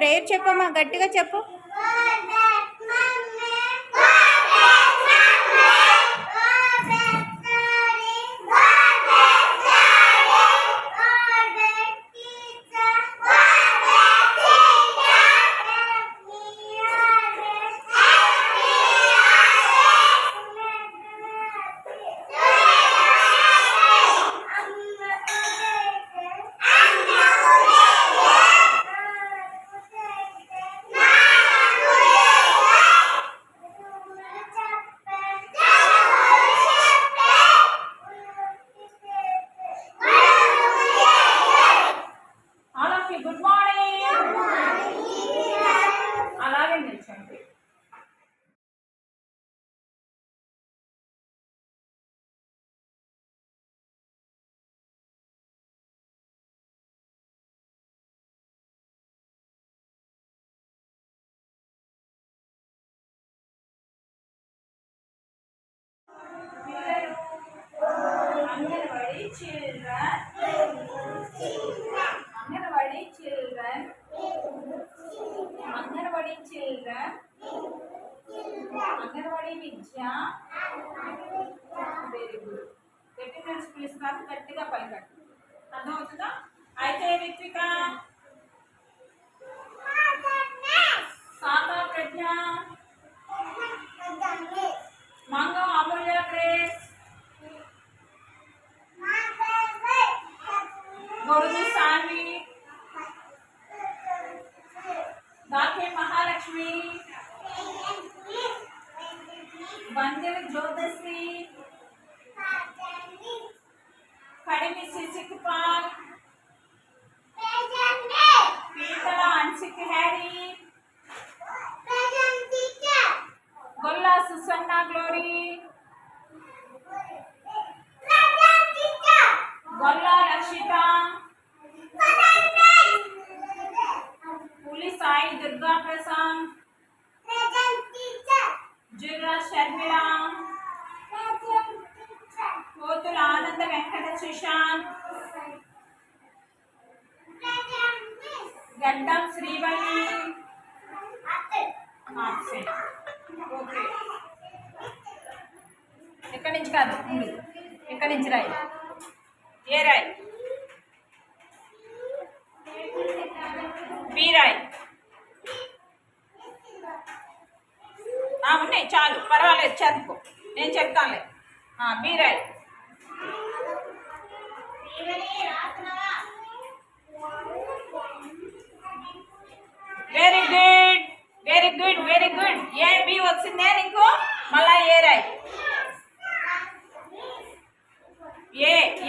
Prayer చెప్పమ్మా, గట్టిగా చెప్పు. Good morning. అలాగే నిల్చోండి. Anganwadi children, anganwadi children, anganwadi children, anganwadi విద్య. Very good. గట్టి ఫ్రెండ్స్ పిలుస్తున్నారు, గట్టిగా పైకట్టు. అర్థమవుతుందా? అయితే రిత్విక, సాకా ప్రజ్ఞ, మంగం అమూల్య గ్రేస్, గొడుగు సాన్వి, దాకే మహాలక్ష్మి, బందెల జ్యోతిశ్రీ, కడిమి శిశికపాల్, పీతల అన్సిక్ Harry, Golla Susanna glory, Golla రక్షిత, పులి సాయి దుర్గా ప్రసాద్, జుర్రా షర్మిళ, కోతుల ఆనంద వెంకట సుశాంత్, గడ్డం శ్రీవల్లి. ఓకే, ఎక్కడి నుంచి కాదు, ఎక్కడి నుంచి రాయి, ఏ రాయి, బి రాయి. ఉన్నాయి, చాలు, పర్వాలేదు, చదువుకో, నేను చెప్తానులే. బి రాయి. Very good, very good, very good. A B వచ్చిందే నీకు, మళ్ళా ఏ రాయి.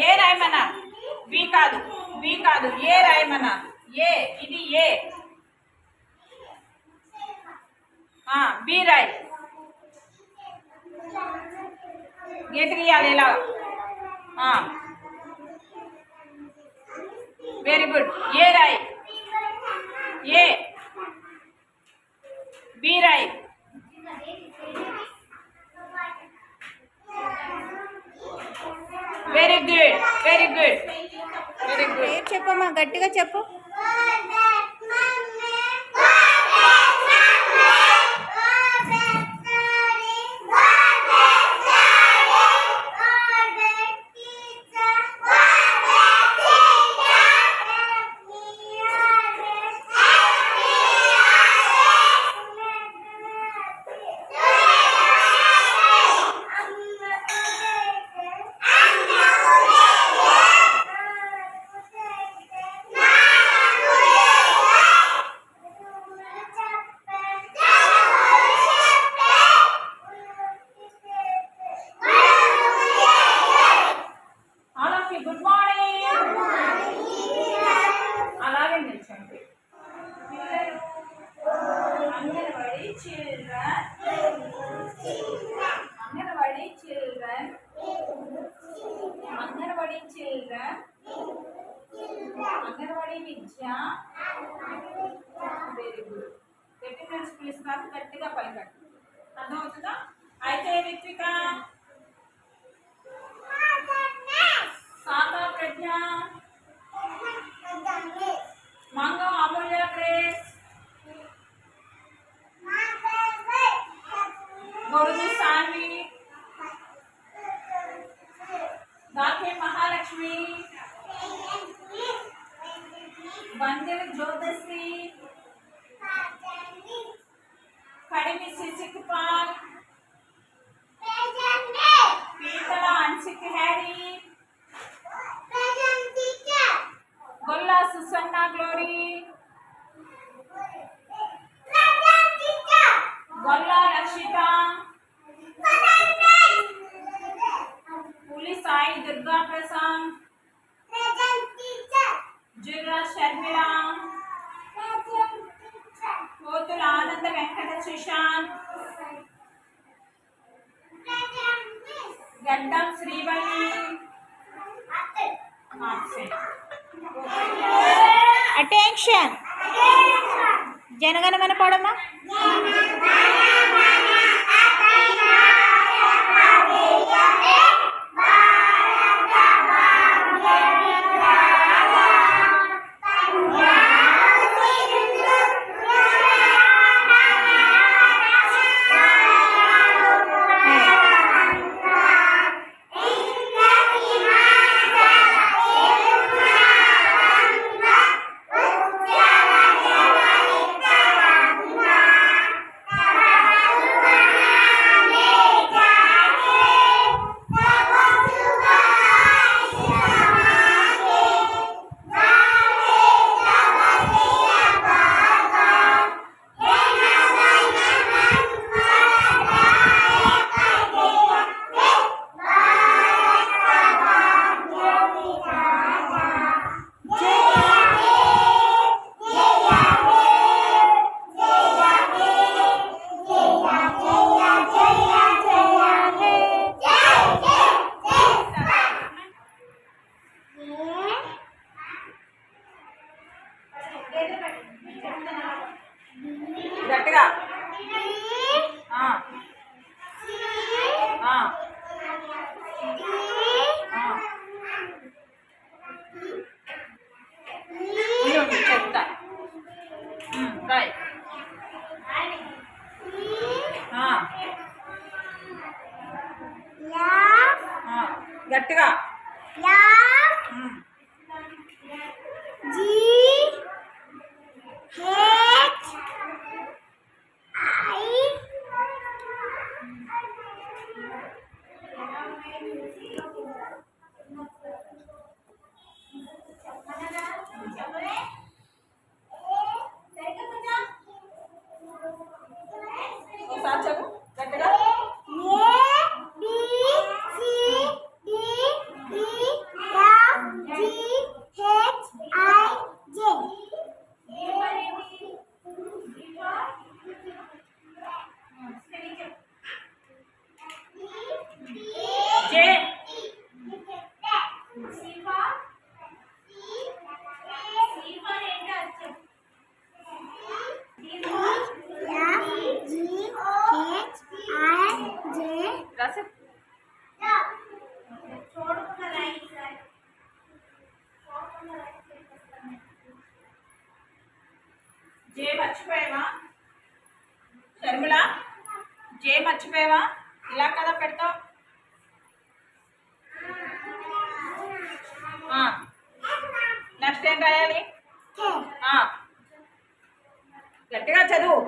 ఏ రాయమన్నా, బి కాదు, బి కాదు, ఏ రాయమన్నా. ఏ, ఇది ఏ. బి రాయి. గీత గీయాలి ఇలా. Very good. ఏ రాయి, ఏ. బి రాయి. Very good, very good, very good. Prayer చెప్పమ్మా, గట్టిగా చెప్పు. Good morning. అలాగే నిల్చోండి. Anganwadi children, anganwadi children, anganwadi children, anganwadi విద్య. Very good. గట్టి ఫ్రెండ్స్ పిలుస్తున్నారు, గట్టిగా పైకట్టు. అర్థమవుతుందా? అయితే రిత్విక, సాకా ప్రజ్ఞ, మంగం అమూల్య గ్రేస్, కడిమి సిసిక్పాల్ పీతల అన్సిక్ Harry Golla Susanna glory Golla లక్షిత పులి సాయి దుర్గా ప్రసాద్ జుర్రా షర్మిల కోతుల ఆనంద వెంకట సుశాంత్ గడ్డం శ్రీవల్లి అటెన్షన్ జనగణమన పాడమ్మా. గట్టిగా చెప్తా రైట్ గట్టిగా ఒకసారి చెప్పు గట్టిగా జే మర్చిపోయావా షర్మిల? జే మర్చిపోయావా? ఇలా కదా పెడతావు. నెక్స్ట్ ఏం రాయాలి? గట్టిగా చదువు.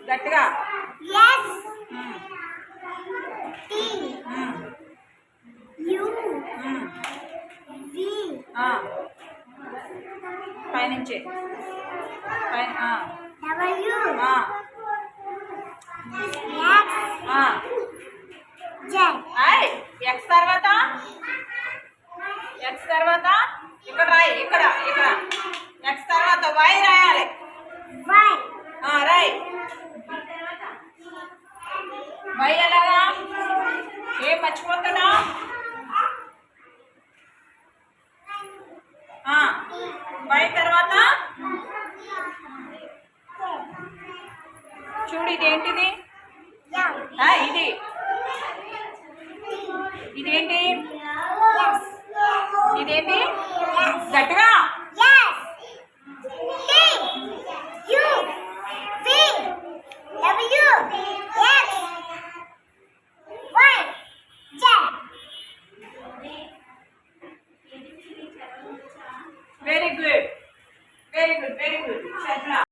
గట్టిగా పైనుంచి ఎక్స్ తర్వాత ఇక్కడ రాయి, ఇక్కడ ఇక్కడ. నెక్స్ట్ తర్వాత వై రాయాలి. రాయి. వై ఎలాగా? ఏం మర్చిపోతున్నా? వై తర్వాత చూడు, ఇదేంటిది? ఇది ఇదేంటి? ఇదేంటి? గట్టిగా very good, very good, very good.